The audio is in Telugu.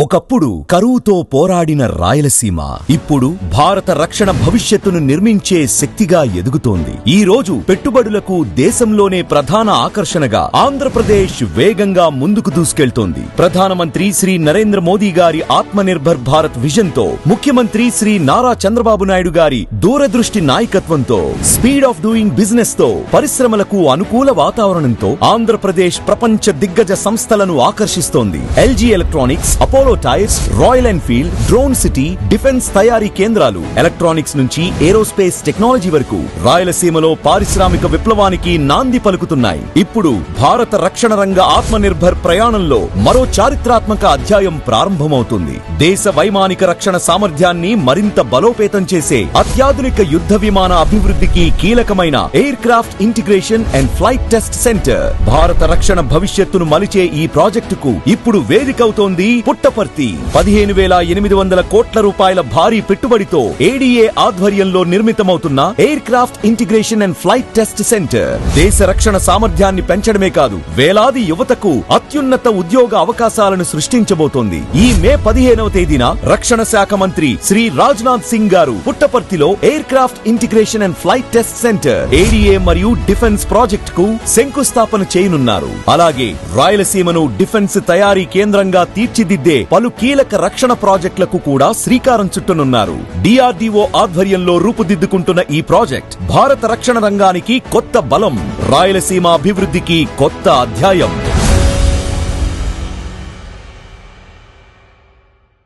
ఒకప్పుడు కరువుతో పోరాడిన రాయలసీమ ఇప్పుడు భారత రక్షణ భవిష్యత్తును నిర్మించే శక్తిగా ఎదుగుతోంది. ఈ రోజు పెట్టుబడులకు దేశంలోనే ప్రధాన ఆకర్షణగా ఆంధ్రప్రదేశ్ వేగంగా ముందుకు దూసుకెళ్తోంది. ప్రధానమంత్రి శ్రీ నరేంద్ర మోదీ గారి ఆత్మనిర్భర్ భారత్ విజన్ తో, ముఖ్యమంత్రి శ్రీ నారా చంద్రబాబు నాయుడు గారి దూరదృష్టి నాయకత్వంతో, స్పీడ్ ఆఫ్ డూయింగ్ బిజినెస్ తో, పరిశ్రమలకు అనుకూల వాతావరణంతో ఆంధ్రప్రదేశ్ ప్రపంచ దిగ్గజ సంస్థలను ఆకర్షిస్తోంది. LG electronics, Apollo tyres, Royal Enfield, drone city, defence తయారీ కేంద్రాలు, ఎలక్ట్రానిక్స్ నుంచి ఏరోస్పేస్ టెక్నాలజీ వరకు రాయలసీమలో పారిశ్రామిక విప్లవానికి నాంది పలుకుతున్నాయి. ఇప్పుడు భారత రక్షణ రంగ ఆత్మనిర్భర్ ప్రయాణంలో మరో చారిత్రాత్మక అధ్యాయం ప్రారంభమవుతుంది. దేశ వైమానిక రక్షణ సామర్థ్యాన్ని మరింత బలోపేతం చేసే అత్యాధునిక యుద్ధ విమాన అభివృద్ధికి కీలకమైన air craft integration and flight test centre భారత రక్షణ భవిష్యత్తును మలిచే ఈ ప్రాజెక్టుకు ఇప్పుడు వేదికవుతోంది పుట్టపర్తి. 15,800 కోట్ల రూపాయల భారీ పెట్టుబడితో ఏడీఏ ఆధ్వర్యంలో నిర్మితమవుతున్న aircraft integration and flight test centre దేశ రక్షణ సామర్థ్యాన్ని పెంచడమే కాదు, వేలాది యువతకు అత్యున్నత ఉద్యోగ అవకాశాలను సృష్టించబోతోంది. ఈ మే 15వ తేదీన రక్షణ శాఖ మంత్రి శ్రీ రాజ్నాథ్ సింగ్ గారు పుట్టపర్తిలో air craft integration and flight test centre ADA మరియు డిఫెన్స్ ప్రాజెక్ట్ కు శంకుస్థాపన చేయనున్నారు. అలాగే రాయలసీమను డిఫెన్స్ తయారీ కేంద్రంగా తీర్చిదిద్దే పలు కీలక రక్షణ ప్రాజెక్టులకు కూడా శ్రీకారం చుట్టనున్నారు. డిఆర్డీఓ ఆధ్వర్యంలో రూపుదిద్దుకుంటున్న ఈ ప్రాజెక్ట్ భారత రక్షణ రంగానికి కొత్త బలం, రాయలసీమ అభివృద్ధికి కొత్త అధ్యాయం.